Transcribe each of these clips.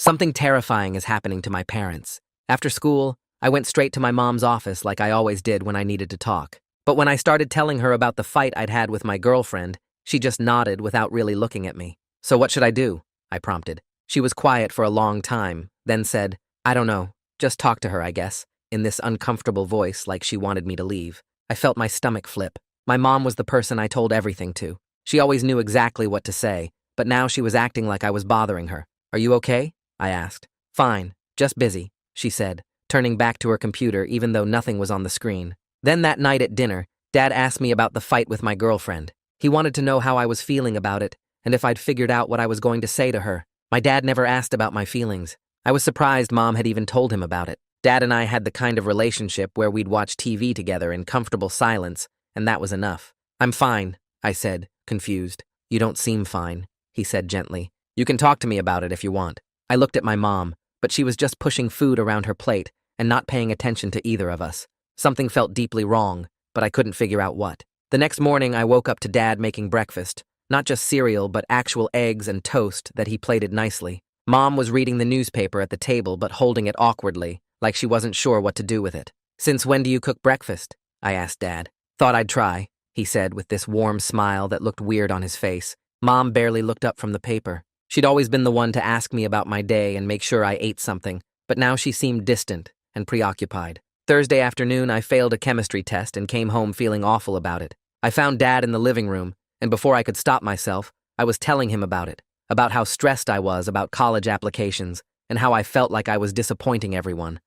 Something terrifying is happening to my parents. After school, I went straight to my mom's office like I always did when I needed to talk. But when I started telling her about the fight I'd had with my girlfriend, she just nodded without really looking at me. "So what should I do?" I prompted. She was quiet for a long time, then said, "I don't know. Just talk to her, I guess," in this uncomfortable voice like she wanted me to leave. I felt my stomach flip. My mom was the person I told everything to. She always knew exactly what to say, but now she was acting like I was bothering her. "Are you okay?" I asked. "Fine, just busy," she said, turning back to her computer even though nothing was on the screen. Then that night at dinner, Dad asked me about the fight with my girlfriend. He wanted to know how I was feeling about it and if I'd figured out what I was going to say to her. My dad never asked about my feelings. I was surprised Mom had even told him about it. Dad and I had the kind of relationship where we'd watch TV together in comfortable silence, and that was enough. "I'm fine," I said, confused. "You don't seem fine," he said gently. "You can talk to me about it if you want." I looked at my mom, but she was just pushing food around her plate and not paying attention to either of us. Something felt deeply wrong, but I couldn't figure out what. The next morning, I woke up to Dad making breakfast. Not just cereal, but actual eggs and toast that he plated nicely. Mom was reading the newspaper at the table but holding it awkwardly, like she wasn't sure what to do with it. "Since when do you cook breakfast?" I asked Dad. "Thought I'd try," he said with this warm smile that looked weird on his face. Mom barely looked up from the paper. She'd always been the one to ask me about my day and make sure I ate something, but now she seemed distant and preoccupied. Thursday afternoon, I failed a chemistry test and came home feeling awful about it. I found Dad in the living room, and before I could stop myself, I was telling him about it, about how stressed I was about college applications, and how I felt like I was disappointing everyone.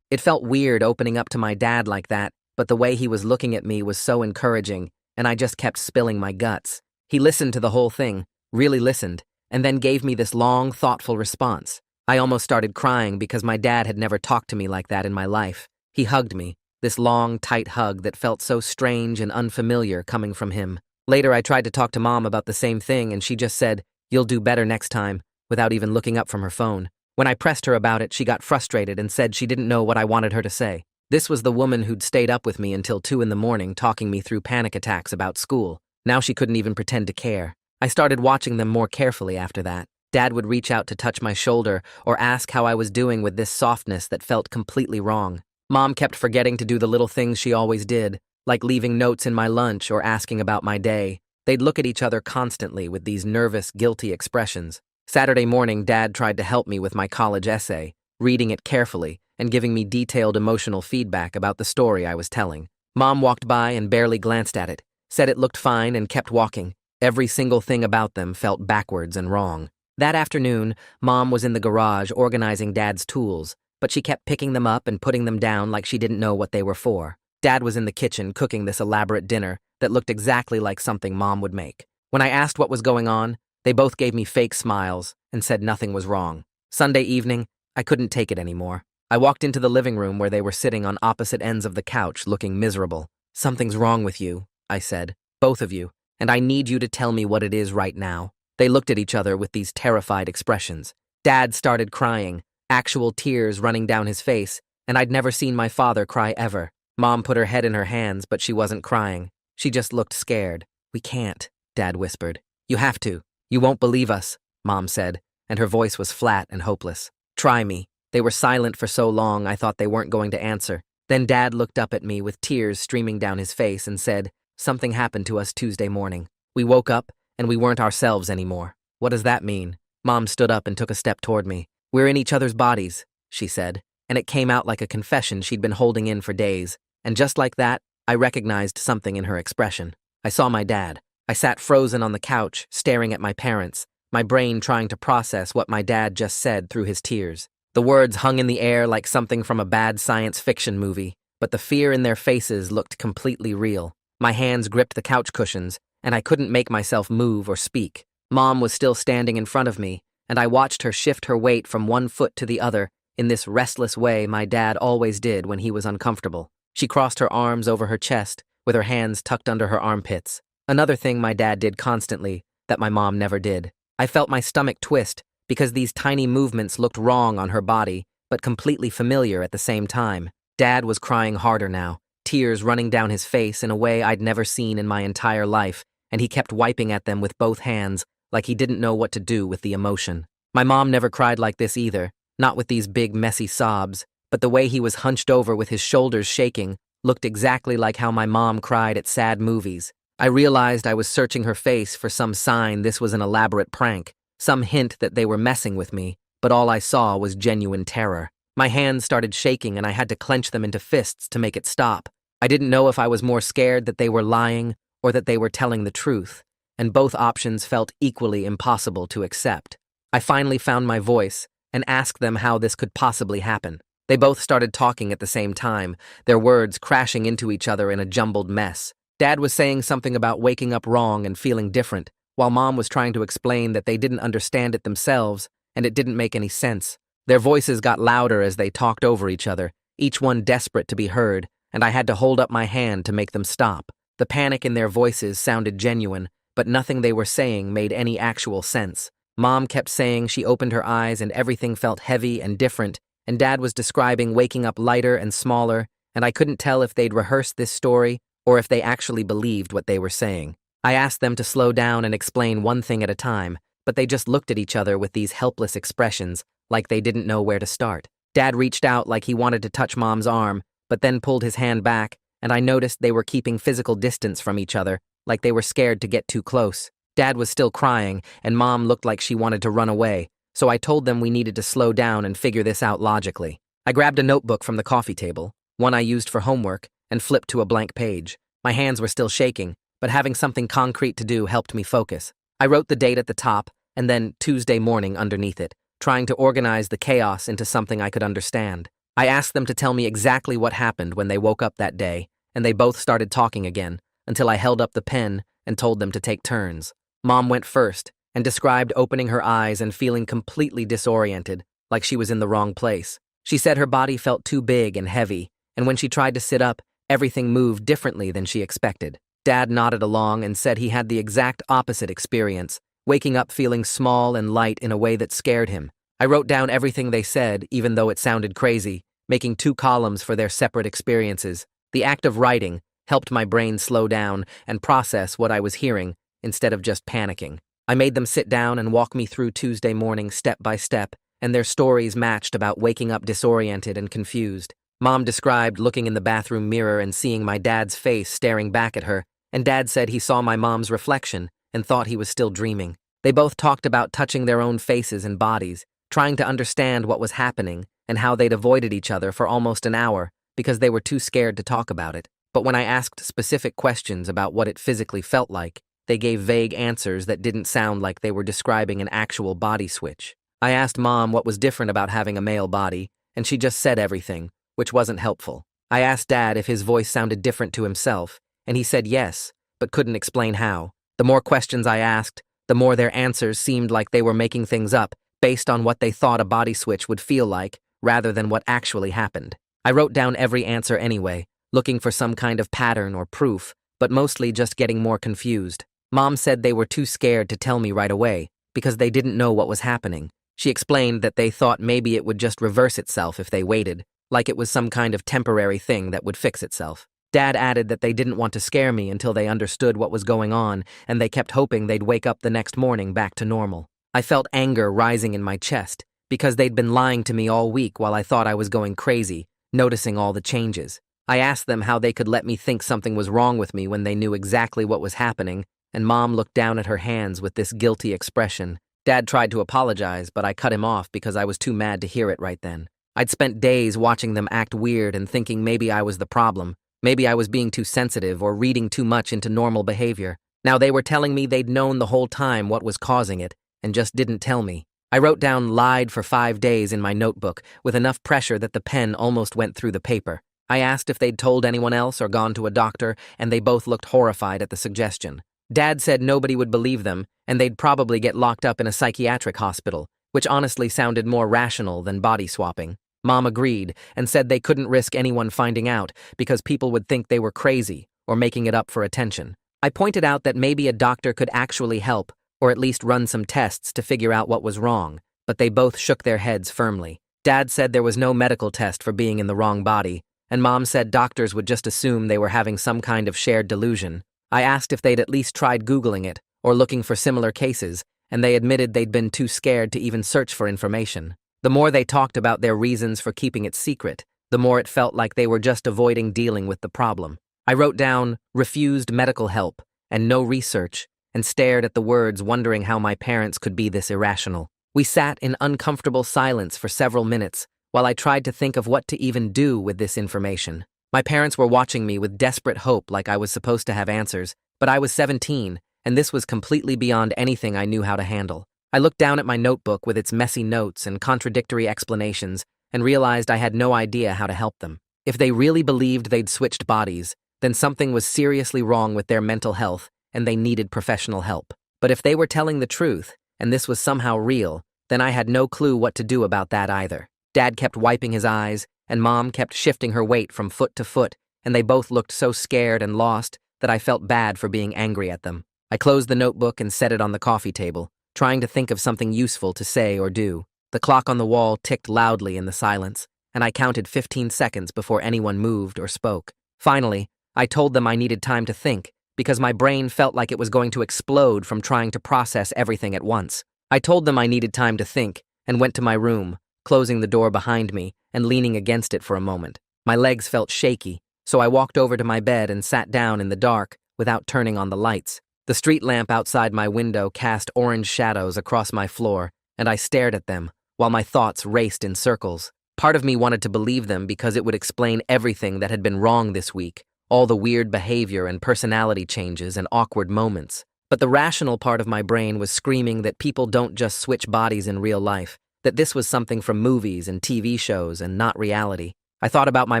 It felt weird opening up to my dad like that, but the way he was looking at me was so encouraging, and I just kept spilling my guts. He listened to the whole thing, really listened, and then gave me this long, thoughtful response. I almost started crying because my dad had never talked to me like that in my life. He hugged me, this long, tight hug that felt so strange and unfamiliar coming from him. Later, I tried to talk to Mom about the same thing, and she just said, "You'll do better next time," without even looking up from her phone. When I pressed her about it, she got frustrated and said she didn't know what I wanted her to say. This was the woman who'd stayed up with me until 2 in the morning talking me through panic attacks about school. Now she couldn't even pretend to care. I started watching them more carefully after that. Dad would reach out to touch my shoulder or ask how I was doing with this softness that felt completely wrong. Mom kept forgetting to do the little things she always did, like leaving notes in my lunch or asking about my day. They'd look at each other constantly with these nervous, guilty expressions. Saturday morning, Dad tried to help me with my college essay, reading it carefully and giving me detailed emotional feedback about the story I was telling. Mom walked by and barely glanced at it, said it looked fine and kept walking. Every single thing about them felt backwards and wrong. That afternoon, Mom was in the garage organizing Dad's tools, but she kept picking them up and putting them down like she didn't know what they were for. Dad was in the kitchen cooking this elaborate dinner that looked exactly like something Mom would make. When I asked what was going on, they both gave me fake smiles and said nothing was wrong. Sunday evening, I couldn't take it anymore. I walked into the living room where they were sitting on opposite ends of the couch looking miserable. "Something's wrong with you," I said. "Both of you, and I need you to tell me what it is right now." They looked at each other with these terrified expressions. Dad started crying, actual tears running down his face, and I'd never seen my father cry ever. Mom put her head in her hands, but she wasn't crying. She just looked scared. "We can't," Dad whispered. "You have to. You won't believe us," Mom said, and her voice was flat and hopeless. "Try me." They were silent for so long I thought they weren't going to answer. Then Dad looked up at me with tears streaming down his face and said, "Something happened to us Tuesday morning. We woke up, and we weren't ourselves anymore." "What does that mean?" Mom stood up and took a step toward me. "We're in each other's bodies," she said, and it came out like a confession she'd been holding in for days. And just like that, I recognized something in her expression. I saw my dad. I sat frozen on the couch, staring at my parents, my brain trying to process what my dad just said through his tears. The words hung in the air like something from a bad science fiction movie, but the fear in their faces looked completely real. My hands gripped the couch cushions, and I couldn't make myself move or speak. Mom was still standing in front of me, and I watched her shift her weight from one foot to the other in this restless way my dad always did when he was uncomfortable. She crossed her arms over her chest, with her hands tucked under her armpits. Another thing my dad did constantly, that my mom never did. I felt my stomach twist, because these tiny movements looked wrong on her body, but completely familiar at the same time. Dad was crying harder now, tears running down his face in a way I'd never seen in my entire life, and he kept wiping at them with both hands, like he didn't know what to do with the emotion. My mom never cried like this either, not with these big, messy sobs, but the way he was hunched over with his shoulders shaking looked exactly like how my mom cried at sad movies. I realized I was searching her face for some sign this was an elaborate prank, some hint that they were messing with me, but all I saw was genuine terror. My hands started shaking and I had to clench them into fists to make it stop. I didn't know if I was more scared that they were lying or that they were telling the truth, and both options felt equally impossible to accept. I finally found my voice and asked them how this could possibly happen. They both started talking at the same time, their words crashing into each other in a jumbled mess. Dad was saying something about waking up wrong and feeling different, while Mom was trying to explain that they didn't understand it themselves and it didn't make any sense. Their voices got louder as they talked over each other, each one desperate to be heard, and I had to hold up my hand to make them stop. The panic in their voices sounded genuine, but nothing they were saying made any actual sense. Mom kept saying she opened her eyes and everything felt heavy and different, and Dad was describing waking up lighter and smaller, and I couldn't tell if they'd rehearsed this story or if they actually believed what they were saying. I asked them to slow down and explain one thing at a time, but they just looked at each other with these helpless expressions, like they didn't know where to start. Dad reached out like he wanted to touch Mom's arm, but then pulled his hand back, and I noticed they were keeping physical distance from each other, like they were scared to get too close. Dad was still crying, and Mom looked like she wanted to run away, so I told them we needed to slow down and figure this out logically. I grabbed a notebook from the coffee table, one I used for homework, and flipped to a blank page. My hands were still shaking, but having something concrete to do helped me focus. I wrote the date at the top, and then Tuesday morning underneath it, trying to organize the chaos into something I could understand. I asked them to tell me exactly what happened when they woke up that day, and they both started talking again, until I held up the pen and told them to take turns. Mom went first, and described opening her eyes and feeling completely disoriented, like she was in the wrong place. She said her body felt too big and heavy, and when she tried to sit up, everything moved differently than she expected. Dad nodded along and said he had the exact opposite experience, waking up feeling small and light in a way that scared him. I wrote down everything they said, even though it sounded crazy, making 2 columns for their separate experiences. The act of writing helped my brain slow down and process what I was hearing instead of just panicking. I made them sit down and walk me through Tuesday morning step by step, and their stories matched about waking up disoriented and confused. Mom described looking in the bathroom mirror and seeing my dad's face staring back at her, and Dad said he saw my mom's reflection and thought he was still dreaming. They both talked about touching their own faces and bodies, trying to understand what was happening and how they'd avoided each other for almost an hour because they were too scared to talk about it. But when I asked specific questions about what it physically felt like, they gave vague answers that didn't sound like they were describing an actual body switch. I asked Mom what was different about having a male body, and she just said everything, which wasn't helpful. I asked Dad if his voice sounded different to himself, and he said yes, but couldn't explain how. The more questions I asked, the more their answers seemed like they were making things up based on what they thought a body switch would feel like, rather than what actually happened. I wrote down every answer anyway, looking for some kind of pattern or proof, but mostly just getting more confused. Mom said they were too scared to tell me right away, because they didn't know what was happening. She explained that they thought maybe it would just reverse itself if they waited, like it was some kind of temporary thing that would fix itself. Dad added that they didn't want to scare me until they understood what was going on, and they kept hoping they'd wake up the next morning back to normal. I felt anger rising in my chest, because they'd been lying to me all week while I thought I was going crazy, noticing all the changes. I asked them how they could let me think something was wrong with me when they knew exactly what was happening, and Mom looked down at her hands with this guilty expression. Dad tried to apologize, but I cut him off because I was too mad to hear it right then. I'd spent days watching them act weird and thinking maybe I was the problem. Maybe I was being too sensitive or reading too much into normal behavior. Now they were telling me they'd known the whole time what was causing it and just didn't tell me. I wrote down "lied for 5 days" in my notebook with enough pressure that the pen almost went through the paper. I asked if they'd told anyone else or gone to a doctor, and they both looked horrified at the suggestion. Dad said nobody would believe them, and they'd probably get locked up in a psychiatric hospital, which honestly sounded more rational than body swapping. Mom agreed and said they couldn't risk anyone finding out because people would think they were crazy or making it up for attention. I pointed out that maybe a doctor could actually help, or at least run some tests to figure out what was wrong, but they both shook their heads firmly. Dad said there was no medical test for being in the wrong body, and Mom said doctors would just assume they were having some kind of shared delusion. I asked if they'd at least tried Googling it or looking for similar cases, and they admitted they'd been too scared to even search for information. The more they talked about their reasons for keeping it secret, the more it felt like they were just avoiding dealing with the problem. I wrote down refused medical help and no research and stared at the words, wondering how my parents could be this irrational. We sat in uncomfortable silence for several minutes while I tried to think of what to even do with this information. My parents were watching me with desperate hope, like I was supposed to have answers, but I was 17, and this was completely beyond anything I knew how to handle. I looked down at my notebook with its messy notes and contradictory explanations and realized I had no idea how to help them. If they really believed they'd switched bodies, then something was seriously wrong with their mental health and they needed professional help. But if they were telling the truth, and this was somehow real, then I had no clue what to do about that either. Dad kept wiping his eyes, and Mom kept shifting her weight from foot to foot, and they both looked so scared and lost that I felt bad for being angry at them. I closed the notebook and set it on the coffee table, trying to think of something useful to say or do. The clock on the wall ticked loudly in the silence, and I counted 15 seconds before anyone moved or spoke. Finally, I told them I needed time to think, because my brain felt like it was going to explode from trying to process everything at once. I told them I needed time to think, and went to my room, closing the door behind me and leaning against it for a moment. My legs felt shaky, so I walked over to my bed and sat down in the dark without turning on the lights. The street lamp outside my window cast orange shadows across my floor, and I stared at them while my thoughts raced in circles. Part of me wanted to believe them because it would explain everything that had been wrong this week, all the weird behavior and personality changes and awkward moments. But the rational part of my brain was screaming that people don't just switch bodies in real life, that this was something from movies and TV shows and not reality. I thought about my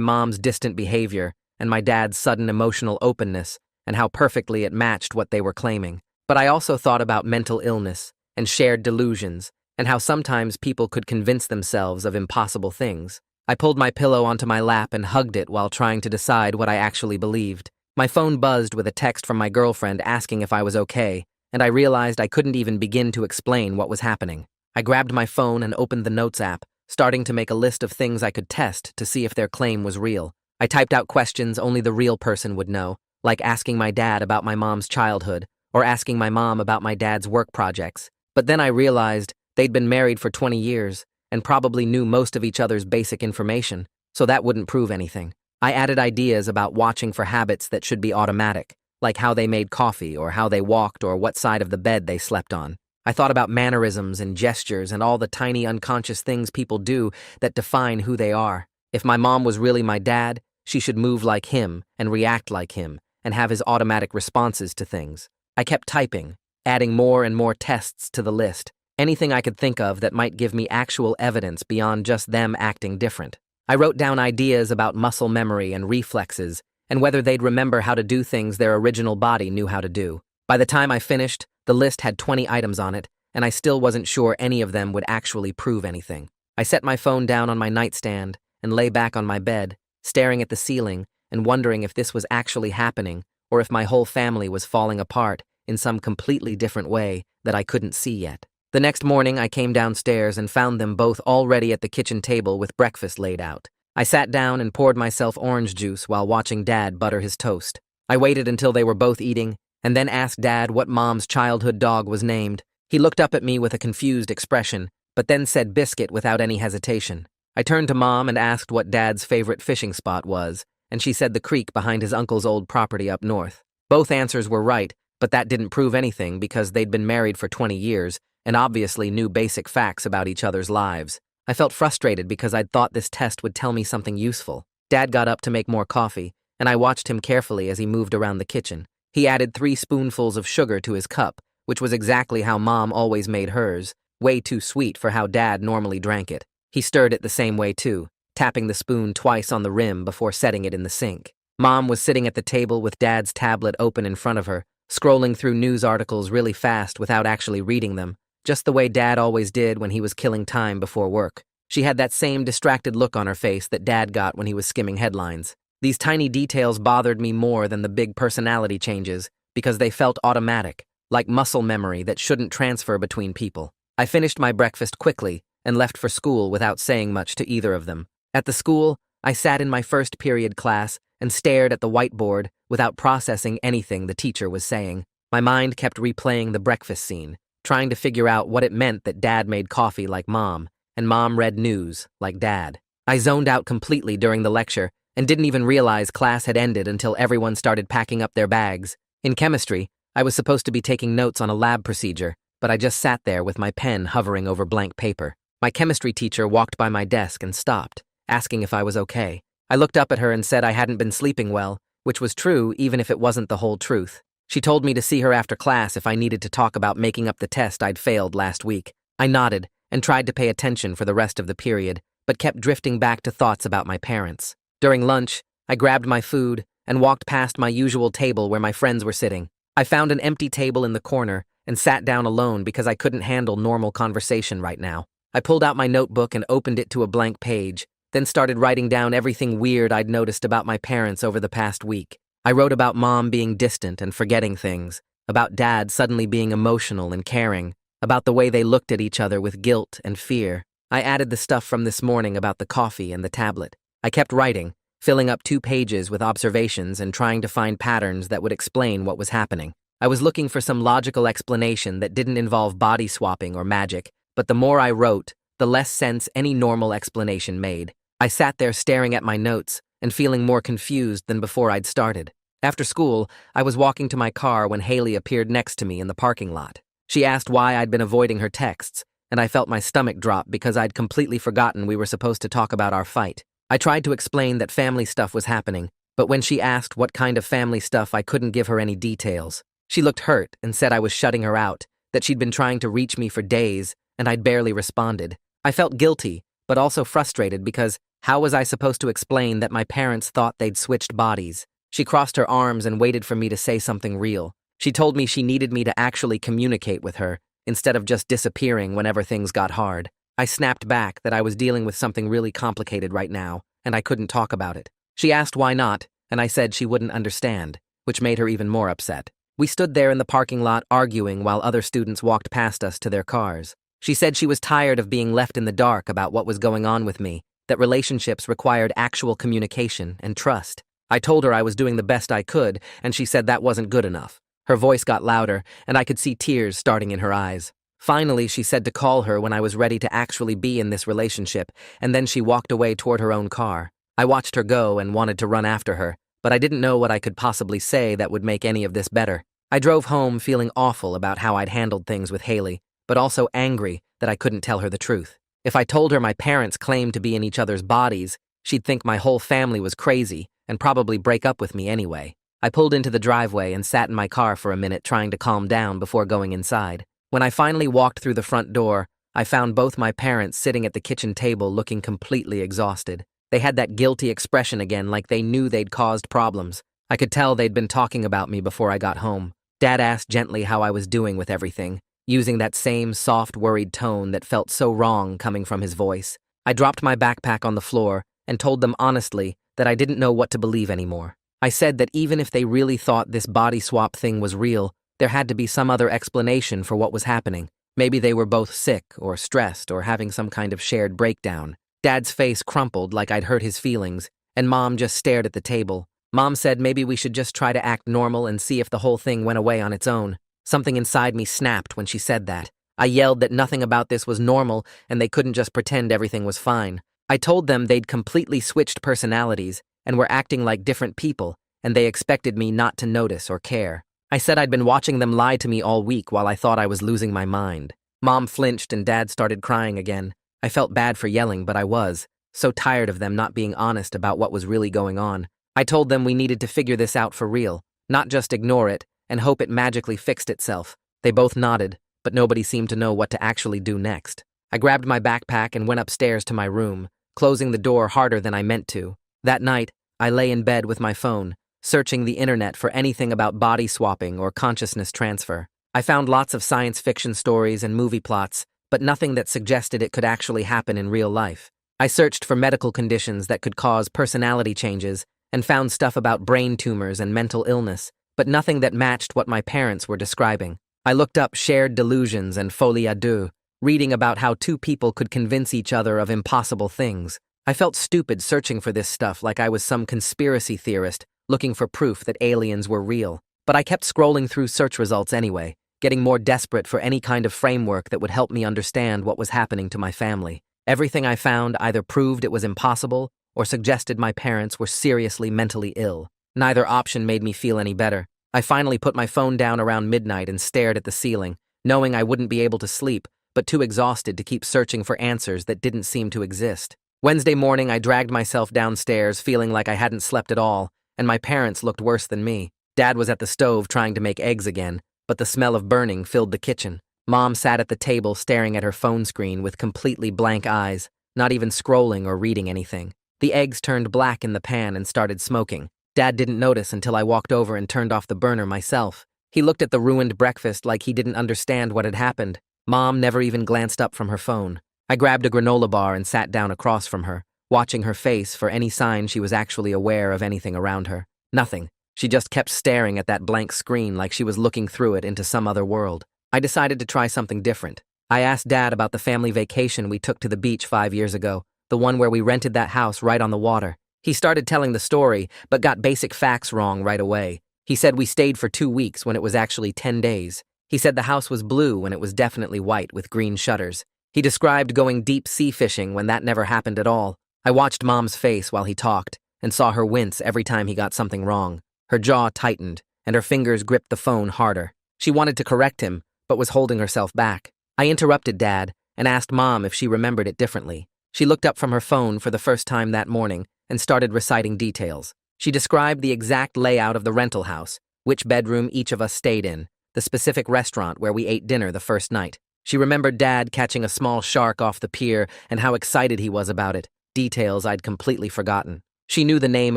mom's distant behavior and my dad's sudden emotional openness and how perfectly it matched what they were claiming. But I also thought about mental illness and shared delusions and how sometimes people could convince themselves of impossible things. I pulled my pillow onto my lap and hugged it while trying to decide what I actually believed. My phone buzzed with a text from my girlfriend asking if I was okay, and I realized I couldn't even begin to explain what was happening. I grabbed my phone and opened the Notes app, starting to make a list of things I could test to see if their claim was real. I typed out questions only the real person would know, like asking my dad about my mom's childhood or asking my mom about my dad's work projects. But then I realized they'd been married for 20 years and probably knew most of each other's basic information, so that wouldn't prove anything. I added ideas about watching for habits that should be automatic, like how they made coffee or how they walked or what side of the bed they slept on. I thought about mannerisms and gestures and all the tiny unconscious things people do that define who they are. If my mom was really my dad, she should move like him and react like him and have his automatic responses to things. I kept typing, adding more and more tests to the list, anything I could think of that might give me actual evidence beyond just them acting different. I wrote down ideas about muscle memory and reflexes and whether they'd remember how to do things their original body knew how to do. By the time I finished, the list had 20 items on it, and I still wasn't sure any of them would actually prove anything. I set my phone down on my nightstand and lay back on my bed, staring at the ceiling and wondering if this was actually happening or if my whole family was falling apart in some completely different way that I couldn't see yet. The next morning, I came downstairs and found them both already at the kitchen table with breakfast laid out. I sat down and poured myself orange juice while watching Dad butter his toast. I waited until they were both eating and then asked Dad what Mom's childhood dog was named. He looked up at me with a confused expression, but then said Biscuit without any hesitation. I turned to Mom and asked what Dad's favorite fishing spot was, and she said the creek behind his uncle's old property up north. Both answers were right, but that didn't prove anything because they'd been married for 20 years and obviously knew basic facts about each other's lives. I felt frustrated because I'd thought this test would tell me something useful. Dad got up to make more coffee, and I watched him carefully as he moved around the kitchen. He added 3 spoonfuls of sugar to his cup, which was exactly how Mom always made hers, way too sweet for how Dad normally drank it. He stirred it the same way too, tapping the spoon twice on the rim before setting it in the sink. Mom was sitting at the table with Dad's tablet open in front of her, scrolling through news articles really fast without actually reading them, just the way Dad always did when he was killing time before work. She had that same distracted look on her face that Dad got when he was skimming headlines. These tiny details bothered me more than the big personality changes because they felt automatic, like muscle memory that shouldn't transfer between people. I finished my breakfast quickly and left for school without saying much to either of them. At the school, I sat in my first period class and stared at the whiteboard without processing anything the teacher was saying. My mind kept replaying the breakfast scene, trying to figure out what it meant that Dad made coffee like Mom, and Mom read news like Dad. I zoned out completely during the lecture and didn't even realize class had ended until everyone started packing up their bags. In chemistry, I was supposed to be taking notes on a lab procedure, but I just sat there with my pen hovering over blank paper. My chemistry teacher walked by my desk and stopped, asking if I was okay. I looked up at her and said I hadn't been sleeping well, which was true even if it wasn't the whole truth. She told me to see her after class if I needed to talk about making up the test I'd failed last week. I nodded and tried to pay attention for the rest of the period, but kept drifting back to thoughts about my parents. During lunch, I grabbed my food and walked past my usual table where my friends were sitting. I found an empty table in the corner and sat down alone because I couldn't handle normal conversation right now. I pulled out my notebook and opened it to a blank page, then started writing down everything weird I'd noticed about my parents over the past week. I wrote about Mom being distant and forgetting things, about Dad suddenly being emotional and caring, about the way they looked at each other with guilt and fear. I added the stuff from this morning about the coffee and the tablet. I kept writing, filling up 2 pages with observations and trying to find patterns that would explain what was happening. I was looking for some logical explanation that didn't involve body swapping or magic, but the more I wrote, the less sense any normal explanation made. I sat there staring at my notes and feeling more confused than before I'd started. After school, I was walking to my car when Haley appeared next to me in the parking lot. She asked why I'd been avoiding her texts, and I felt my stomach drop because I'd completely forgotten we were supposed to talk about our fight. I tried to explain that family stuff was happening, but when she asked what kind of family stuff, I couldn't give her any details. She looked hurt and said I was shutting her out, that she'd been trying to reach me for days, and I'd barely responded. I felt guilty, but also frustrated because how was I supposed to explain that my parents thought they'd switched bodies? She crossed her arms and waited for me to say something real. She told me she needed me to actually communicate with her, instead of just disappearing whenever things got hard. I snapped back that I was dealing with something really complicated right now, and I couldn't talk about it. She asked why not, and I said she wouldn't understand, which made her even more upset. We stood there in the parking lot arguing while other students walked past us to their cars. She said she was tired of being left in the dark about what was going on with me, that relationships required actual communication and trust. I told her I was doing the best I could, and she said that wasn't good enough. Her voice got louder, and I could see tears starting in her eyes. Finally, she said to call her when I was ready to actually be in this relationship, and then she walked away toward her own car. I watched her go and wanted to run after her, but I didn't know what I could possibly say that would make any of this better. I drove home feeling awful about how I'd handled things with Haley, but also angry that I couldn't tell her the truth. If I told her my parents claimed to be in each other's bodies, she'd think my whole family was crazy and probably break up with me anyway. I pulled into the driveway and sat in my car for a minute trying to calm down before going inside. When I finally walked through the front door, I found both my parents sitting at the kitchen table looking completely exhausted. They had that guilty expression again, like they knew they'd caused problems. I could tell they'd been talking about me before I got home. Dad asked gently how I was doing with everything, using that same soft, worried tone that felt so wrong coming from his voice. I dropped my backpack on the floor and told them honestly that I didn't know what to believe anymore. I said that even if they really thought this body swap thing was real, there had to be some other explanation for what was happening. Maybe they were both sick or stressed or having some kind of shared breakdown. Dad's face crumpled like I'd hurt his feelings, and Mom just stared at the table. Mom said maybe we should just try to act normal and see if the whole thing went away on its own. Something inside me snapped when she said that. I yelled that nothing about this was normal and they couldn't just pretend everything was fine. I told them they'd completely switched personalities and were acting like different people, and they expected me not to notice or care. I said I'd been watching them lie to me all week while I thought I was losing my mind. Mom flinched and Dad started crying again. I felt bad for yelling, but I was so tired of them not being honest about what was really going on. I told them we needed to figure this out for real, not just ignore it and hope it magically fixed itself. They both nodded, but nobody seemed to know what to actually do next. I grabbed my backpack and went upstairs to my room, closing the door harder than I meant to. That night, I lay in bed with my phone, searching the internet for anything about body swapping or consciousness transfer. I found lots of science fiction stories and movie plots, but nothing that suggested it could actually happen in real life. I searched for medical conditions that could cause personality changes and found stuff about brain tumors and mental illness, but nothing that matched what my parents were describing. I looked up shared delusions and folie à deux, reading about how two people could convince each other of impossible things. I felt stupid searching for this stuff like I was some conspiracy theorist looking for proof that aliens were real. But I kept scrolling through search results anyway, getting more desperate for any kind of framework that would help me understand what was happening to my family. Everything I found either proved it was impossible or suggested my parents were seriously mentally ill. Neither option made me feel any better. I finally put my phone down around midnight and stared at the ceiling, knowing I wouldn't be able to sleep, but too exhausted to keep searching for answers that didn't seem to exist. Wednesday morning, I dragged myself downstairs, feeling like I hadn't slept at all, and my parents looked worse than me. Dad was at the stove trying to make eggs again, but the smell of burning filled the kitchen. Mom sat at the table staring at her phone screen with completely blank eyes, not even scrolling or reading anything. The eggs turned black in the pan and started smoking. Dad didn't notice until I walked over and turned off the burner myself. He looked at the ruined breakfast like he didn't understand what had happened. Mom never even glanced up from her phone. I grabbed a granola bar and sat down across from her, watching her face for any sign she was actually aware of anything around her. Nothing. She just kept staring at that blank screen like she was looking through it into some other world. I decided to try something different. I asked Dad about the family vacation we took to the beach 5 years ago, the one where we rented that house right on the water. He started telling the story, but got basic facts wrong right away. He said we stayed for 2 weeks when it was actually 10 days. He said the house was blue when it was definitely white with green shutters. He described going deep sea fishing when that never happened at all. I watched Mom's face while he talked and saw her wince every time he got something wrong. Her jaw tightened and her fingers gripped the phone harder. She wanted to correct him, but was holding herself back. I interrupted Dad and asked Mom if she remembered it differently. She looked up from her phone for the first time that morning and started reciting details. She described the exact layout of the rental house, which bedroom each of us stayed in, the specific restaurant where we ate dinner the first night. She remembered Dad catching a small shark off the pier and how excited he was about it, details I'd completely forgotten. She knew the name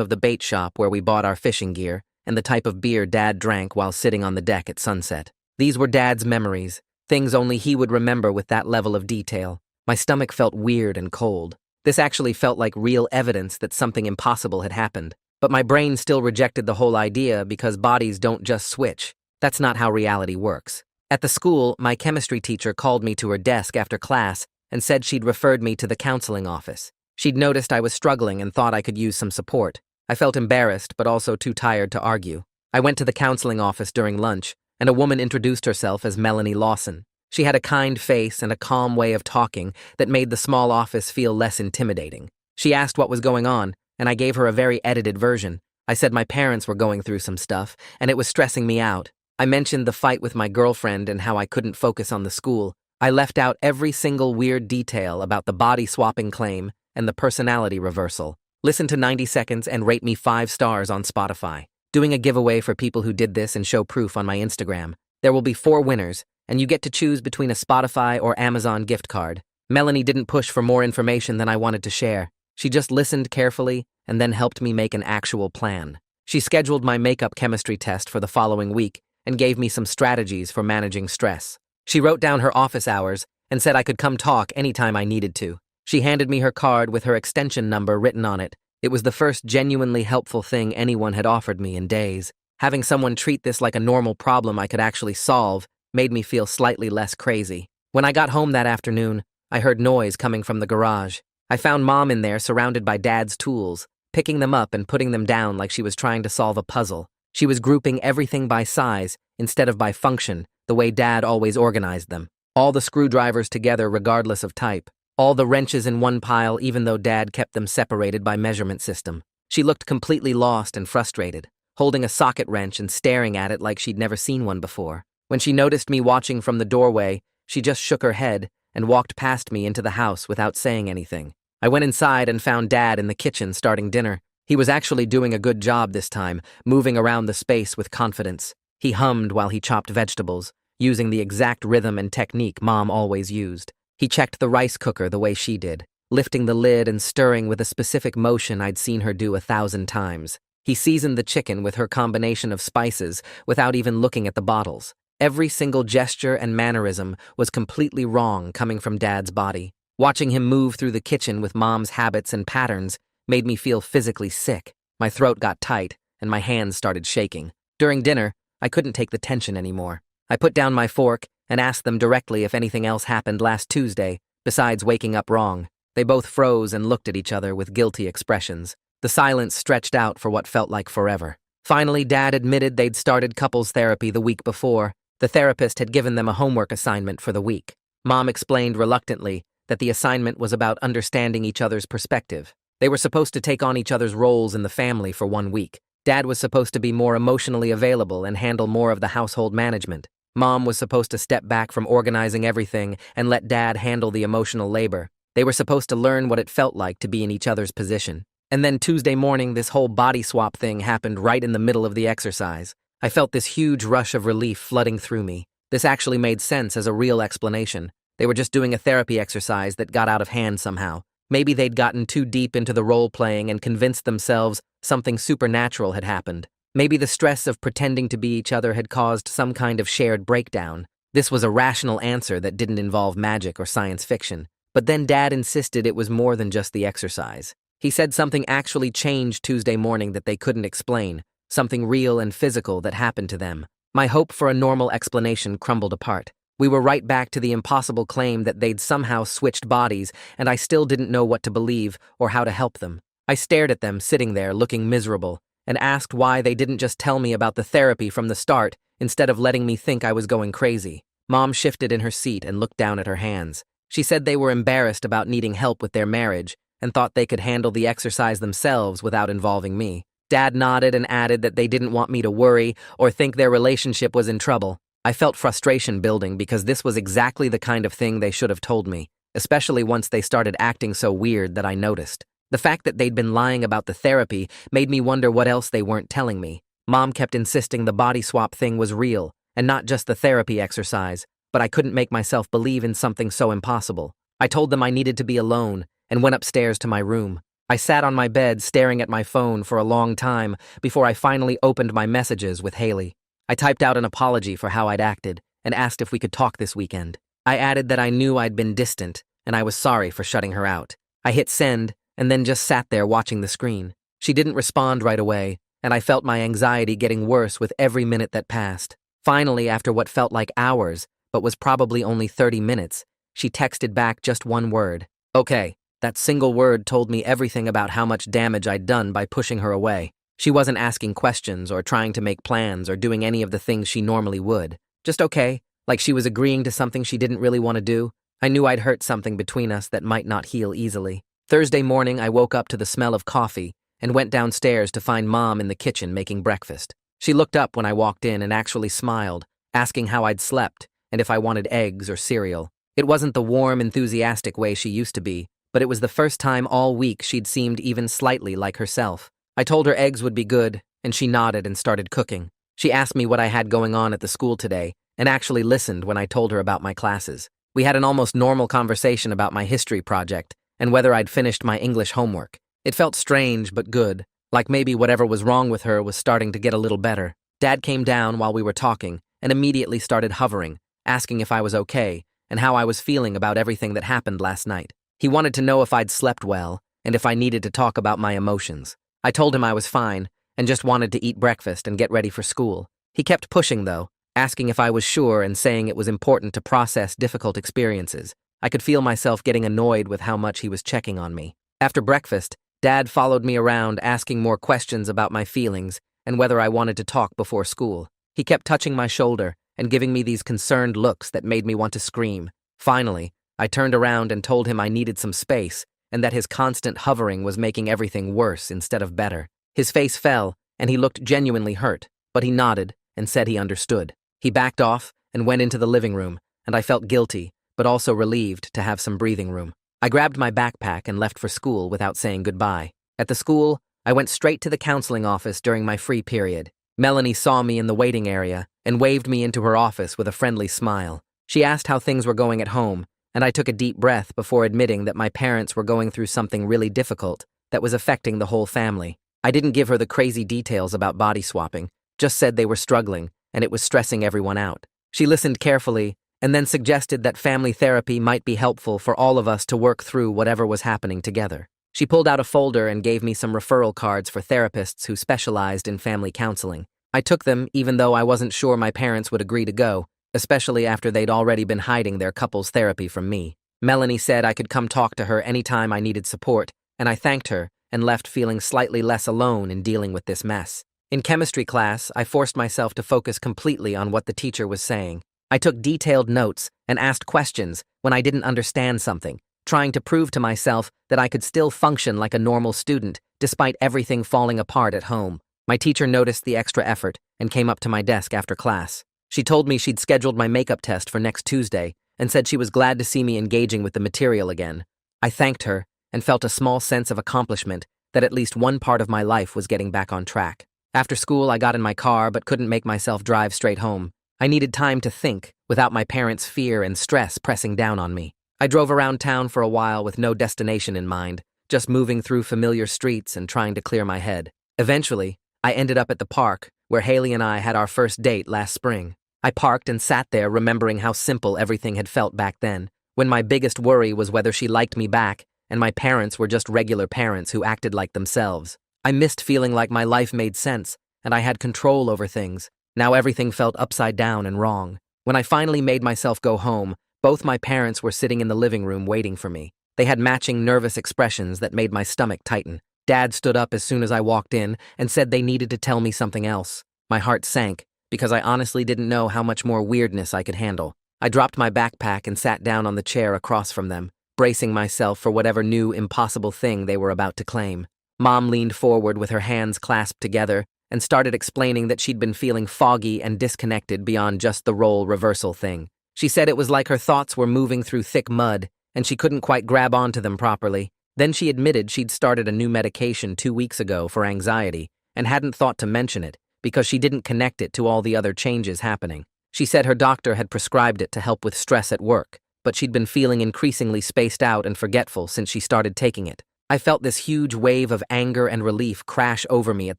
of the bait shop where we bought our fishing gear and the type of beer Dad drank while sitting on the deck at sunset. These were Dad's memories, things only he would remember with that level of detail. My stomach felt weird and cold. This actually felt like real evidence that something impossible had happened. But my brain still rejected the whole idea because bodies don't just switch. That's not how reality works. At the school, my chemistry teacher called me to her desk after class and said she'd referred me to the counseling office. She'd noticed I was struggling and thought I could use some support. I felt embarrassed, but also too tired to argue. I went to the counseling office during lunch, and a woman introduced herself as Melanie Lawson. She had a kind face and a calm way of talking that made the small office feel less intimidating. She asked what was going on, and I gave her a very edited version. I said my parents were going through some stuff, and it was stressing me out. I mentioned the fight with my girlfriend and how I couldn't focus on the school. I left out every single weird detail about the body-swapping claim and the personality reversal. Listen to 90 Seconds and rate me 5 stars on Spotify. Doing a giveaway for people who did this and show proof on my Instagram. There will be 4 winners, and you get to choose between a Spotify or Amazon gift card. Melanie didn't push for more information than I wanted to share. She just listened carefully and then helped me make an actual plan. She scheduled my makeup chemistry test for the following week and gave me some strategies for managing stress. She wrote down her office hours and said I could come talk anytime I needed to. She handed me her card with her extension number written on it. It was the first genuinely helpful thing anyone had offered me in days. Having someone treat this like a normal problem I could actually solve made me feel slightly less crazy. When I got home that afternoon, I heard noise coming from the garage. I found Mom in there surrounded by Dad's tools, picking them up and putting them down like she was trying to solve a puzzle. She was grouping everything by size instead of by function, the way Dad always organized them. All the screwdrivers together regardless of type. All the wrenches in one pile even though Dad kept them separated by measurement system. She looked completely lost and frustrated, holding a socket wrench and staring at it like she'd never seen one before. When she noticed me watching from the doorway, she just shook her head and walked past me into the house without saying anything. I went inside and found Dad in the kitchen starting dinner. He was actually doing a good job this time, moving around the space with confidence. He hummed while he chopped vegetables, using the exact rhythm and technique Mom always used. He checked the rice cooker the way she did, lifting the lid and stirring with a specific motion I'd seen her do 1,000 times. He seasoned the chicken with her combination of spices without even looking at the bottles. Every single gesture and mannerism was completely wrong coming from Dad's body. Watching him move through the kitchen with Mom's habits and patterns made me feel physically sick. My throat got tight, and my hands started shaking. During dinner, I couldn't take the tension anymore. I put down my fork and asked them directly if anything else happened last Tuesday, besides waking up wrong. They both froze and looked at each other with guilty expressions. The silence stretched out for what felt like forever. Finally, Dad admitted they'd started couples therapy the week before. The therapist had given them a homework assignment for the week. Mom explained reluctantly that the assignment was about understanding each other's perspective. They were supposed to take on each other's roles in the family for 1 week. Dad was supposed to be more emotionally available and handle more of the household management. Mom was supposed to step back from organizing everything and let Dad handle the emotional labor. They were supposed to learn what it felt like to be in each other's position. And then Tuesday morning, this whole body swap thing happened right in the middle of the exercise. I felt this huge rush of relief flooding through me. This actually made sense as a real explanation. They were just doing a therapy exercise that got out of hand somehow. Maybe they'd gotten too deep into the role-playing and convinced themselves something supernatural had happened. Maybe the stress of pretending to be each other had caused some kind of shared breakdown. This was a rational answer that didn't involve magic or science fiction. But then Dad insisted it was more than just the exercise. He said something actually changed Tuesday morning that they couldn't explain, something real and physical that happened to them. My hope for a normal explanation crumbled apart. We were right back to the impossible claim that they'd somehow switched bodies, and I still didn't know what to believe or how to help them. I stared at them, sitting there, looking miserable, and asked why they didn't just tell me about the therapy from the start instead of letting me think I was going crazy. Mom shifted in her seat and looked down at her hands. She said they were embarrassed about needing help with their marriage and thought they could handle the exercise themselves without involving me. Dad nodded and added that they didn't want me to worry or think their relationship was in trouble. I felt frustration building because this was exactly the kind of thing they should have told me, especially once they started acting so weird that I noticed. The fact that they'd been lying about the therapy made me wonder what else they weren't telling me. Mom kept insisting the body swap thing was real, and not just the therapy exercise, but I couldn't make myself believe in something so impossible. I told them I needed to be alone and went upstairs to my room. I sat on my bed staring at my phone for a long time before I finally opened my messages with Haley. I typed out an apology for how I'd acted and asked if we could talk this weekend. I added that I knew I'd been distant and I was sorry for shutting her out. I hit send and then just sat there watching the screen. She didn't respond right away, and I felt my anxiety getting worse with every minute that passed. Finally, after what felt like hours, but was probably only 30 minutes, she texted back just one word. Okay. That single word told me everything about how much damage I'd done by pushing her away. She wasn't asking questions or trying to make plans or doing any of the things she normally would. Just okay, like she was agreeing to something she didn't really want to do. I knew I'd hurt something between us that might not heal easily. Thursday morning, I woke up to the smell of coffee and went downstairs to find Mom in the kitchen making breakfast. She looked up when I walked in and actually smiled, asking how I'd slept and if I wanted eggs or cereal. It wasn't the warm, enthusiastic way she used to be, but it was the first time all week she'd seemed even slightly like herself. I told her eggs would be good, and she nodded and started cooking. She asked me what I had going on at the school today, and actually listened when I told her about my classes. We had an almost normal conversation about my history project and whether I'd finished my English homework. It felt strange but good, like maybe whatever was wrong with her was starting to get a little better. Dad came down while we were talking and immediately started hovering, asking if I was okay and how I was feeling about everything that happened last night. He wanted to know if I'd slept well and if I needed to talk about my emotions. I told him I was fine and just wanted to eat breakfast and get ready for school. He kept pushing, though, asking if I was sure and saying it was important to process difficult experiences. I could feel myself getting annoyed with how much he was checking on me. After breakfast, Dad followed me around asking more questions about my feelings and whether I wanted to talk before school. He kept touching my shoulder and giving me these concerned looks that made me want to scream. Finally, I turned around and told him I needed some space and that his constant hovering was making everything worse instead of better. His face fell, and he looked genuinely hurt, but he nodded and said he understood. He backed off and went into the living room, and I felt guilty, but also relieved to have some breathing room. I grabbed my backpack and left for school without saying goodbye. At the school, I went straight to the counseling office during my free period. Melanie saw me in the waiting area and waved me into her office with a friendly smile. She asked how things were going at home, and I took a deep breath before admitting that my parents were going through something really difficult that was affecting the whole family. I didn't give her the crazy details about body swapping, just said they were struggling, and it was stressing everyone out. She listened carefully and then suggested that family therapy might be helpful for all of us to work through whatever was happening together. She pulled out a folder and gave me some referral cards for therapists who specialized in family counseling. I took them even though I wasn't sure my parents would agree to go, especially after they'd already been hiding their couples therapy from me. Melanie said I could come talk to her anytime I needed support, and I thanked her and left feeling slightly less alone in dealing with this mess. In chemistry class, I forced myself to focus completely on what the teacher was saying. I took detailed notes and asked questions when I didn't understand something, trying to prove to myself that I could still function like a normal student despite everything falling apart at home. My teacher noticed the extra effort and came up to my desk after class. She told me she'd scheduled my makeup test for next Tuesday and said she was glad to see me engaging with the material again. I thanked her and felt a small sense of accomplishment that at least one part of my life was getting back on track. After school, I got in my car but couldn't make myself drive straight home. I needed time to think without my parents' fear and stress pressing down on me. I drove around town for a while with no destination in mind, just moving through familiar streets and trying to clear my head. Eventually, I ended up at the park where Haley and I had our first date last spring. I parked and sat there remembering how simple everything had felt back then, when my biggest worry was whether she liked me back and my parents were just regular parents who acted like themselves. I missed feeling like my life made sense and I had control over things. Now everything felt upside down and wrong. When I finally made myself go home, both my parents were sitting in the living room waiting for me. They had matching nervous expressions that made my stomach tighten. Dad stood up as soon as I walked in and said they needed to tell me something else. My heart sank because I honestly didn't know how much more weirdness I could handle. I dropped my backpack and sat down on the chair across from them, bracing myself for whatever new impossible thing they were about to claim. Mom leaned forward with her hands clasped together and started explaining that she'd been feeling foggy and disconnected beyond just the role reversal thing. She said it was like her thoughts were moving through thick mud and she couldn't quite grab onto them properly. Then she admitted she'd started a new medication 2 weeks ago for anxiety and hadn't thought to mention it because she didn't connect it to all the other changes happening. She said her doctor had prescribed it to help with stress at work, but she'd been feeling increasingly spaced out and forgetful since she started taking it. I felt this huge wave of anger and relief crash over me at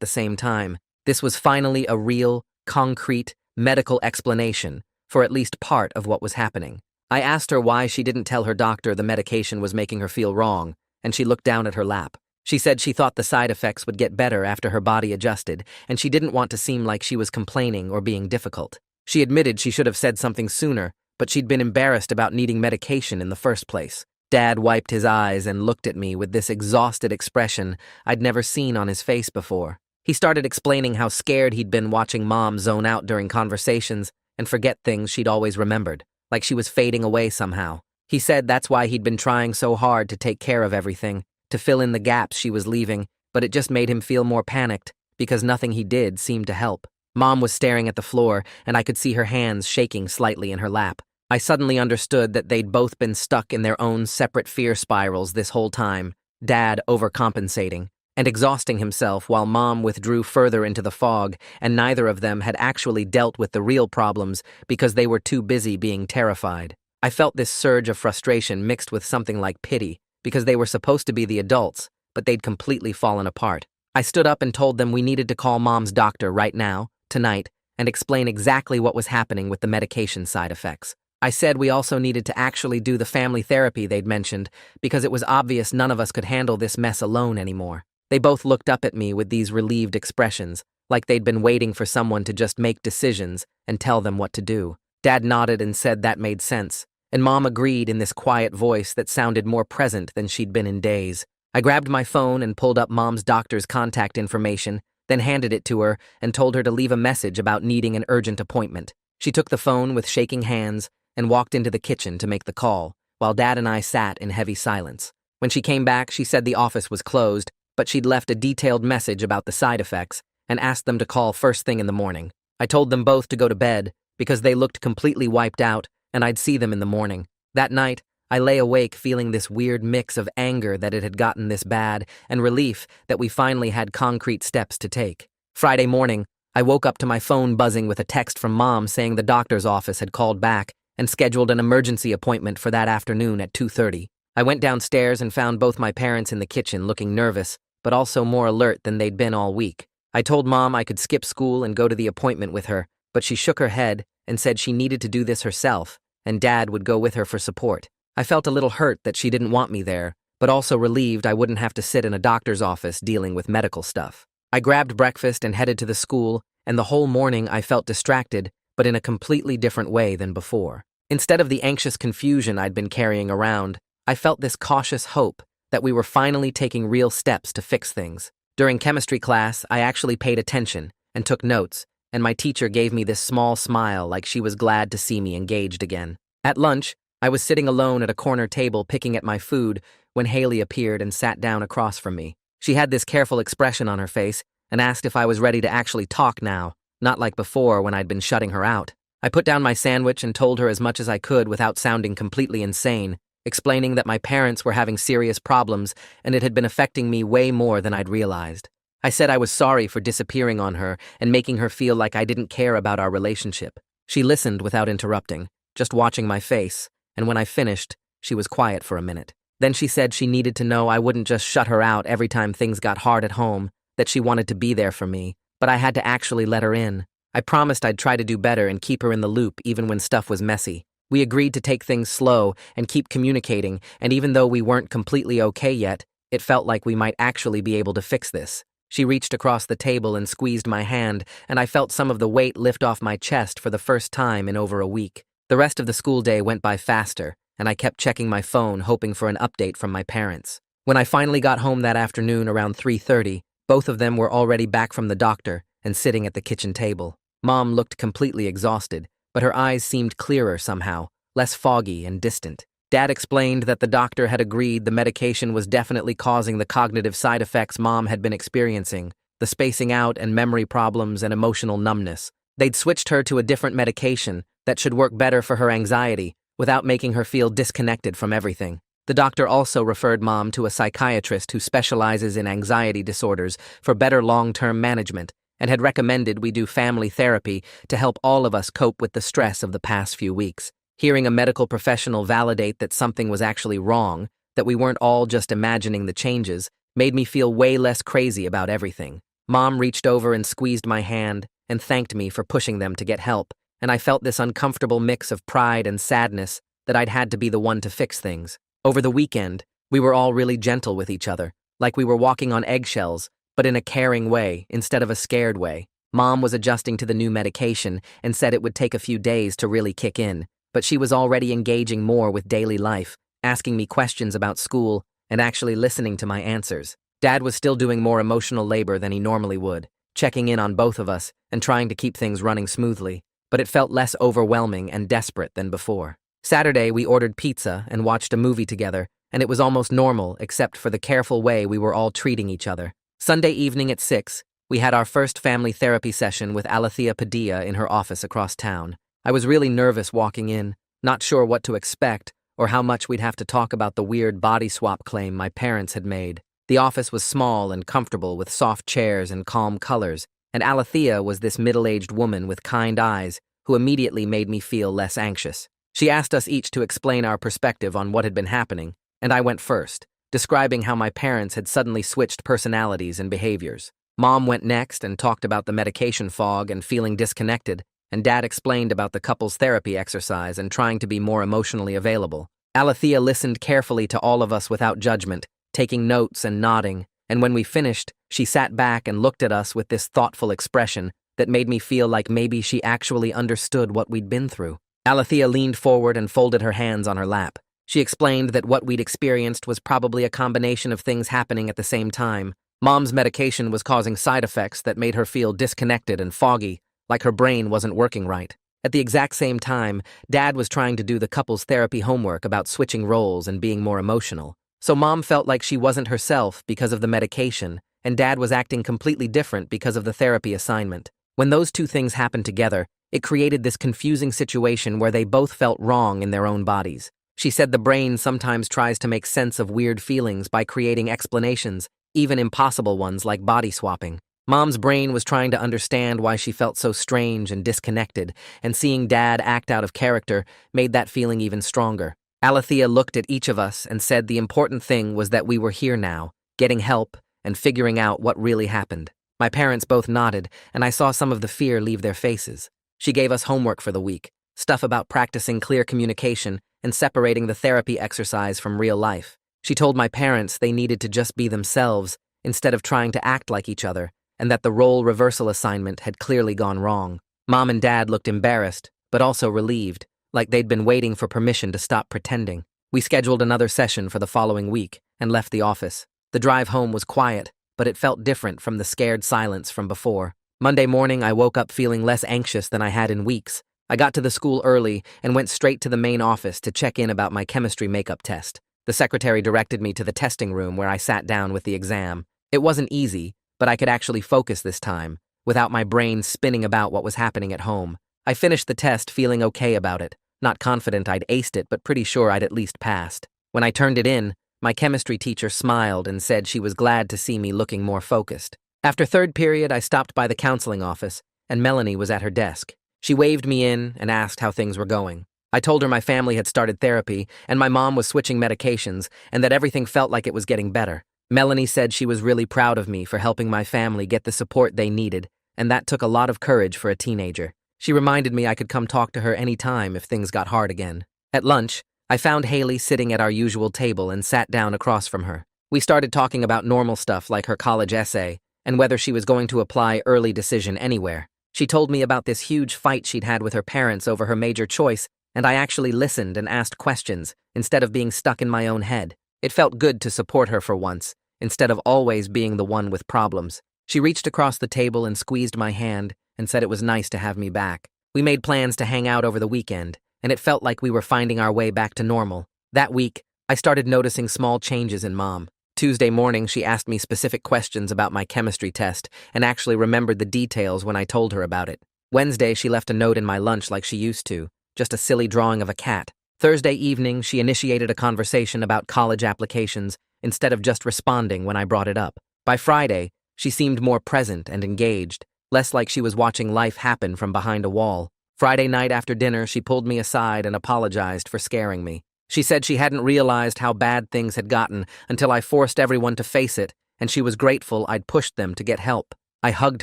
the same time. This was finally a real, concrete, medical explanation for at least part of what was happening. I asked her why she didn't tell her doctor the medication was making her feel wrong, and she looked down at her lap. She said she thought the side effects would get better after her body adjusted, and she didn't want to seem like she was complaining or being difficult. She admitted she should have said something sooner, but she'd been embarrassed about needing medication in the first place. Dad wiped his eyes and looked at me with this exhausted expression I'd never seen on his face before. He started explaining how scared he'd been watching Mom zone out during conversations and forget things she'd always remembered, like she was fading away somehow. He said that's why he'd been trying so hard to take care of everything, to fill in the gaps she was leaving, but it just made him feel more panicked because nothing he did seemed to help. Mom was staring at the floor, and I could see her hands shaking slightly in her lap. I suddenly understood that they'd both been stuck in their own separate fear spirals this whole time, Dad overcompensating and exhausting himself while Mom withdrew further into the fog, and neither of them had actually dealt with the real problems because they were too busy being terrified. I felt this surge of frustration mixed with something like pity because they were supposed to be the adults, but they'd completely fallen apart. I stood up and told them we needed to call Mom's doctor right now, tonight, and explain exactly what was happening with the medication side effects. I said we also needed to actually do the family therapy they'd mentioned because it was obvious none of us could handle this mess alone anymore. They both looked up at me with these relieved expressions, like they'd been waiting for someone to just make decisions and tell them what to do. Dad nodded and said that made sense, and Mom agreed in this quiet voice that sounded more present than she'd been in days. I grabbed my phone and pulled up Mom's doctor's contact information, then handed it to her and told her to leave a message about needing an urgent appointment. She took the phone with shaking hands and walked into the kitchen to make the call, while Dad and I sat in heavy silence. When she came back, she said the office was closed, but she'd left a detailed message about the side effects and asked them to call first thing in the morning. I told them both to go to bed because they looked completely wiped out and I'd see them in the morning. That night, I lay awake feeling this weird mix of anger that it had gotten this bad and relief that we finally had concrete steps to take. Friday morning, I woke up to my phone buzzing with a text from Mom saying the doctor's office had called back and scheduled an emergency appointment for that afternoon at 2:30. I went downstairs and found both my parents in the kitchen looking nervous, but also more alert than they'd been all week. I told Mom I could skip school and go to the appointment with her, but she shook her head and said she needed to do this herself, and Dad would go with her for support. I felt a little hurt that she didn't want me there, but also relieved I wouldn't have to sit in a doctor's office dealing with medical stuff. I grabbed breakfast and headed to the school, and the whole morning I felt distracted, but in a completely different way than before. Instead of the anxious confusion I'd been carrying around, I felt this cautious hope that we were finally taking real steps to fix things. During chemistry class, I actually paid attention and took notes, and my teacher gave me this small smile like she was glad to see me engaged again. At lunch, I was sitting alone at a corner table picking at my food when Haley appeared and sat down across from me. She had this careful expression on her face and asked if I was ready to actually talk now, not like before when I'd been shutting her out. I put down my sandwich and told her as much as I could without sounding completely insane, explaining that my parents were having serious problems and it had been affecting me way more than I'd realized. I said I was sorry for disappearing on her and making her feel like I didn't care about our relationship. She listened without interrupting, just watching my face, and when I finished, she was quiet for a minute. Then she said she needed to know I wouldn't just shut her out every time things got hard at home, that she wanted to be there for me, but I had to actually let her in. I promised I'd try to do better and keep her in the loop even when stuff was messy. We agreed to take things slow and keep communicating, and even though we weren't completely okay yet, it felt like we might actually be able to fix this. She reached across the table and squeezed my hand, and I felt some of the weight lift off my chest for the first time in over a week. The rest of the school day went by faster, and I kept checking my phone hoping for an update from my parents. When I finally got home that afternoon around 3:30, both of them were already back from the doctor and sitting at the kitchen table. Mom looked completely exhausted, but her eyes seemed clearer somehow, less foggy and distant. Dad explained that the doctor had agreed the medication was definitely causing the cognitive side effects Mom had been experiencing, the spacing out and memory problems and emotional numbness. They'd switched her to a different medication that should work better for her anxiety without making her feel disconnected from everything. The doctor also referred Mom to a psychiatrist who specializes in anxiety disorders for better long-term management and had recommended we do family therapy to help all of us cope with the stress of the past few weeks. Hearing a medical professional validate that something was actually wrong, that we weren't all just imagining the changes, made me feel way less crazy about everything. Mom reached over and squeezed my hand and thanked me for pushing them to get help, and I felt this uncomfortable mix of pride and sadness that I'd had to be the one to fix things. Over the weekend, we were all really gentle with each other, like we were walking on eggshells, but in a caring way instead of a scared way. Mom was adjusting to the new medication and said it would take a few days to really kick in, but she was already engaging more with daily life, asking me questions about school and actually listening to my answers. Dad was still doing more emotional labor than he normally would, checking in on both of us and trying to keep things running smoothly, but it felt less overwhelming and desperate than before. Saturday, we ordered pizza and watched a movie together, and it was almost normal except for the careful way we were all treating each other. Sunday evening at 6, we had our first family therapy session with Alethea Padilla in her office across town. I was really nervous walking in, not sure what to expect or how much we'd have to talk about the weird body swap claim my parents had made. The office was small and comfortable with soft chairs and calm colors, and Alethea was this middle-aged woman with kind eyes who immediately made me feel less anxious. She asked us each to explain our perspective on what had been happening, and I went first, describing how my parents had suddenly switched personalities and behaviors. Mom went next and talked about the medication fog and feeling disconnected, and Dad explained about the couple's therapy exercise and trying to be more emotionally available. Alethea listened carefully to all of us without judgment, taking notes and nodding, and when we finished, she sat back and looked at us with this thoughtful expression that made me feel like maybe she actually understood what we'd been through. Alethea leaned forward and folded her hands on her lap. She explained that what we'd experienced was probably a combination of things happening at the same time. Mom's medication was causing side effects that made her feel disconnected and foggy, like her brain wasn't working right. At the exact same time, Dad was trying to do the couple's therapy homework about switching roles and being more emotional. So Mom felt like she wasn't herself because of the medication, and Dad was acting completely different because of the therapy assignment. When those two things happened together, it created this confusing situation where they both felt wrong in their own bodies. She said the brain sometimes tries to make sense of weird feelings by creating explanations, even impossible ones like body swapping. Mom's brain was trying to understand why she felt so strange and disconnected, and seeing Dad act out of character made that feeling even stronger. Alethea looked at each of us and said the important thing was that we were here now, getting help and figuring out what really happened. My parents both nodded, and I saw some of the fear leave their faces. She gave us homework for the week, stuff about practicing clear communication and separating the therapy exercise from real life. She told my parents they needed to just be themselves instead of trying to act like each other, and that the role reversal assignment had clearly gone wrong. Mom and Dad looked embarrassed, but also relieved, like they'd been waiting for permission to stop pretending. We scheduled another session for the following week and left the office. The drive home was quiet, but it felt different from the scared silence from before. Monday morning, I woke up feeling less anxious than I had in weeks. I got to the school early and went straight to the main office to check in about my chemistry makeup test. The secretary directed me to the testing room where I sat down with the exam. It wasn't easy, but I could actually focus this time, without my brain spinning about what was happening at home. I finished the test feeling okay about it, not confident I'd aced it, but pretty sure I'd at least passed. When I turned it in, my chemistry teacher smiled and said she was glad to see me looking more focused. After third period, I stopped by the counseling office, and Melanie was at her desk. She waved me in and asked how things were going. I told her my family had started therapy, and my mom was switching medications, and that everything felt like it was getting better. Melanie said she was really proud of me for helping my family get the support they needed, and that took a lot of courage for a teenager. She reminded me I could come talk to her any time if things got hard again. At lunch, I found Haley sitting at our usual table and sat down across from her. We started talking about normal stuff like her college essay and whether she was going to apply early decision anywhere. She told me about this huge fight she'd had with her parents over her major choice, and I actually listened and asked questions instead of being stuck in my own head. It felt good to support her for once, instead of always being the one with problems. She reached across the table and squeezed my hand and said it was nice to have me back. We made plans to hang out over the weekend, and it felt like we were finding our way back to normal. That week, I started noticing small changes in Mom. Tuesday morning, she asked me specific questions about my chemistry test and actually remembered the details when I told her about it. Wednesday, she left a note in my lunch like she used to, just a silly drawing of a cat. Thursday evening, she initiated a conversation about college applications instead of just responding when I brought it up. By Friday, she seemed more present and engaged, less like she was watching life happen from behind a wall. Friday night after dinner, she pulled me aside and apologized for scaring me. She said she hadn't realized how bad things had gotten until I forced everyone to face it, and she was grateful I'd pushed them to get help. I hugged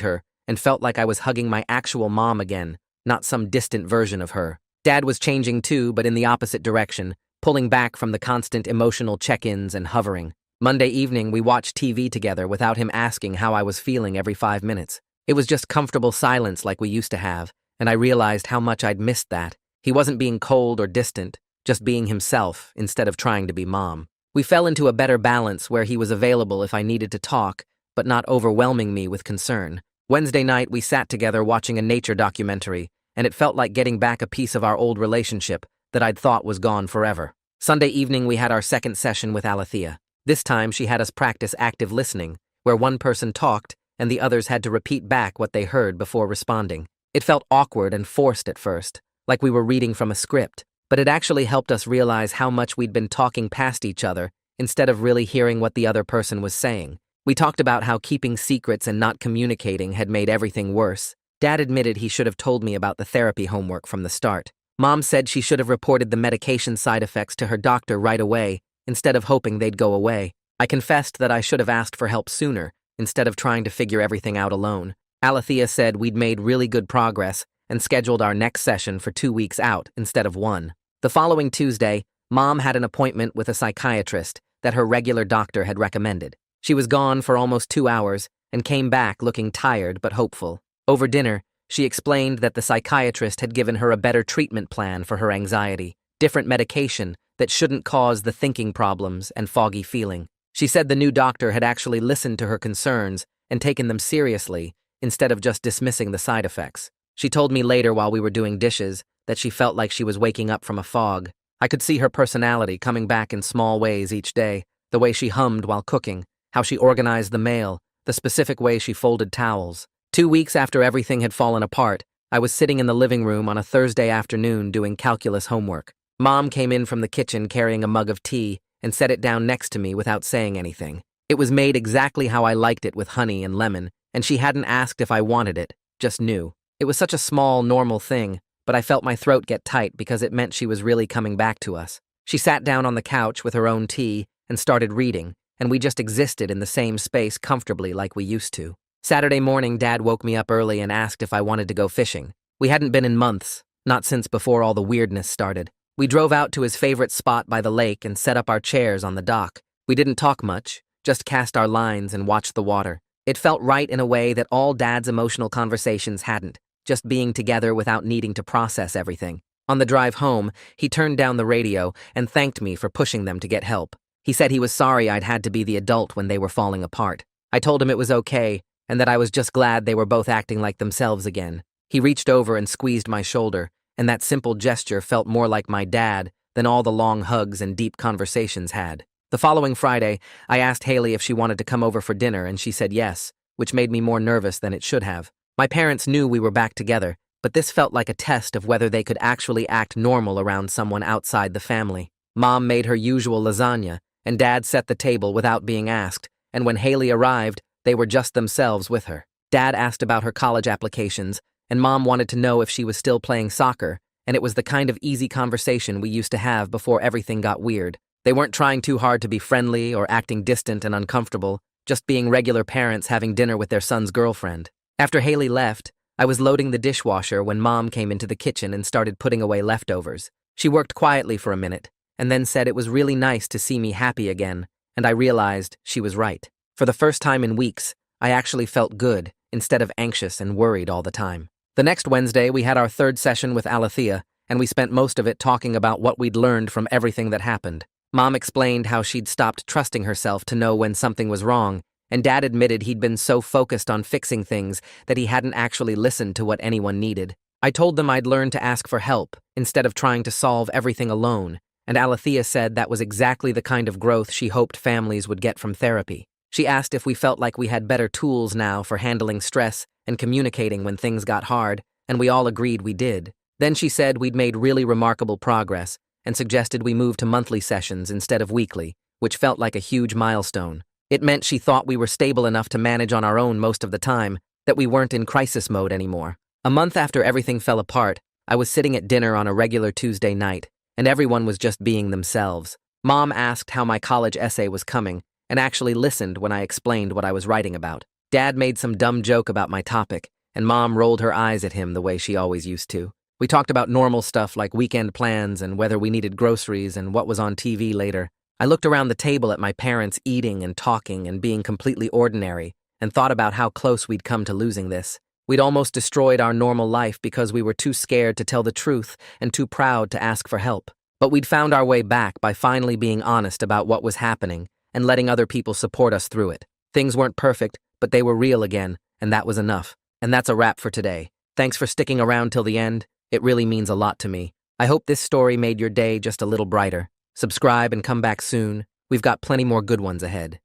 her and felt like I was hugging my actual mom again, not some distant version of her. Dad was changing too, but in the opposite direction, pulling back from the constant emotional check-ins and hovering. Monday evening, we watched TV together without him asking how I was feeling every 5 minutes. It was just comfortable silence like we used to have, and I realized how much I'd missed that. He wasn't being cold or distant, just being himself instead of trying to be Mom. We fell into a better balance where he was available if I needed to talk, but not overwhelming me with concern. Wednesday night, we sat together watching a nature documentary, and it felt like getting back a piece of our old relationship that I'd thought was gone forever. Sunday evening, we had our second session with Alethea. This time, she had us practice active listening, where one person talked and the others had to repeat back what they heard before responding. It felt awkward and forced at first, like we were reading from a script, but it actually helped us realize how much we'd been talking past each other instead of really hearing what the other person was saying. We talked about how keeping secrets and not communicating had made everything worse. Dad admitted he should have told me about the therapy homework from the start. Mom said she should have reported the medication side effects to her doctor right away, instead of hoping they'd go away. I confessed that I should have asked for help sooner, instead of trying to figure everything out alone. Alethea said we'd made really good progress and scheduled our next session for 2 weeks out instead of 1. The following Tuesday, Mom had an appointment with a psychiatrist that her regular doctor had recommended. She was gone for almost 2 hours and came back looking tired but hopeful. Over dinner, she explained that the psychiatrist had given her a better treatment plan for her anxiety, different medication that shouldn't cause the thinking problems and foggy feeling. She said the new doctor had actually listened to her concerns and taken them seriously instead of just dismissing the side effects. She told me later while we were doing dishes that she felt like she was waking up from a fog. I could see her personality coming back in small ways each day, the way she hummed while cooking, how she organized the mail, the specific way she folded towels. 2 weeks after everything had fallen apart, I was sitting in the living room on a Thursday afternoon doing calculus homework. Mom came in from the kitchen carrying a mug of tea and set it down next to me without saying anything. It was made exactly how I liked it with honey and lemon, and she hadn't asked if I wanted it, just knew. It was such a small, normal thing, but I felt my throat get tight because it meant she was really coming back to us. She sat down on the couch with her own tea and started reading, and we just existed in the same space comfortably like we used to. Saturday morning, Dad woke me up early and asked if I wanted to go fishing. We hadn't been in months, not since before all the weirdness started. We drove out to his favorite spot by the lake and set up our chairs on the dock. We didn't talk much, just cast our lines and watched the water. It felt right in a way that all Dad's emotional conversations hadn't, just being together without needing to process everything. On the drive home, he turned down the radio and thanked me for pushing them to get help. He said he was sorry I'd had to be the adult when they were falling apart. I told him it was okay, and that I was just glad they were both acting like themselves again. He reached over and squeezed my shoulder, and that simple gesture felt more like my dad than all the long hugs and deep conversations had. The following Friday, I asked Haley if she wanted to come over for dinner, and she said yes, which made me more nervous than it should have. My parents knew we were back together, but this felt like a test of whether they could actually act normal around someone outside the family. Mom made her usual lasagna, and Dad set the table without being asked, and when Haley arrived, they were just themselves with her. Dad asked about her college applications, and Mom wanted to know if she was still playing soccer, and it was the kind of easy conversation we used to have before everything got weird. They weren't trying too hard to be friendly or acting distant and uncomfortable, just being regular parents having dinner with their son's girlfriend. After Haley left, I was loading the dishwasher when Mom came into the kitchen and started putting away leftovers. She worked quietly for a minute, and then said it was really nice to see me happy again, and I realized she was right. For the first time in weeks, I actually felt good, instead of anxious and worried all the time. The next Wednesday, we had our third session with Alethea, and we spent most of it talking about what we'd learned from everything that happened. Mom explained how she'd stopped trusting herself to know when something was wrong, and Dad admitted he'd been so focused on fixing things that he hadn't actually listened to what anyone needed. I told them I'd learned to ask for help instead of trying to solve everything alone, and Alethea said that was exactly the kind of growth she hoped families would get from therapy. She asked if we felt like we had better tools now for handling stress and communicating when things got hard, and we all agreed we did. Then she said we'd made really remarkable progress and suggested we move to monthly sessions instead of weekly, which felt like a huge milestone. It meant she thought we were stable enough to manage on our own most of the time, that we weren't in crisis mode anymore. A month after everything fell apart, I was sitting at dinner on a regular Tuesday night, and everyone was just being themselves. Mom asked how my college essay was coming, and actually listened when I explained what I was writing about. Dad made some dumb joke about my topic, and Mom rolled her eyes at him the way she always used to. We talked about normal stuff like weekend plans and whether we needed groceries and what was on TV later. I looked around the table at my parents eating and talking and being completely ordinary, and thought about how close we'd come to losing this. We'd almost destroyed our normal life because we were too scared to tell the truth and too proud to ask for help. But we'd found our way back by finally being honest about what was happening and letting other people support us through it. Things weren't perfect, but they were real again, and that was enough. And that's a wrap for today. Thanks for sticking around till the end. It really means a lot to me. I hope this story made your day just a little brighter. Subscribe and come back soon. We've got plenty more good ones ahead.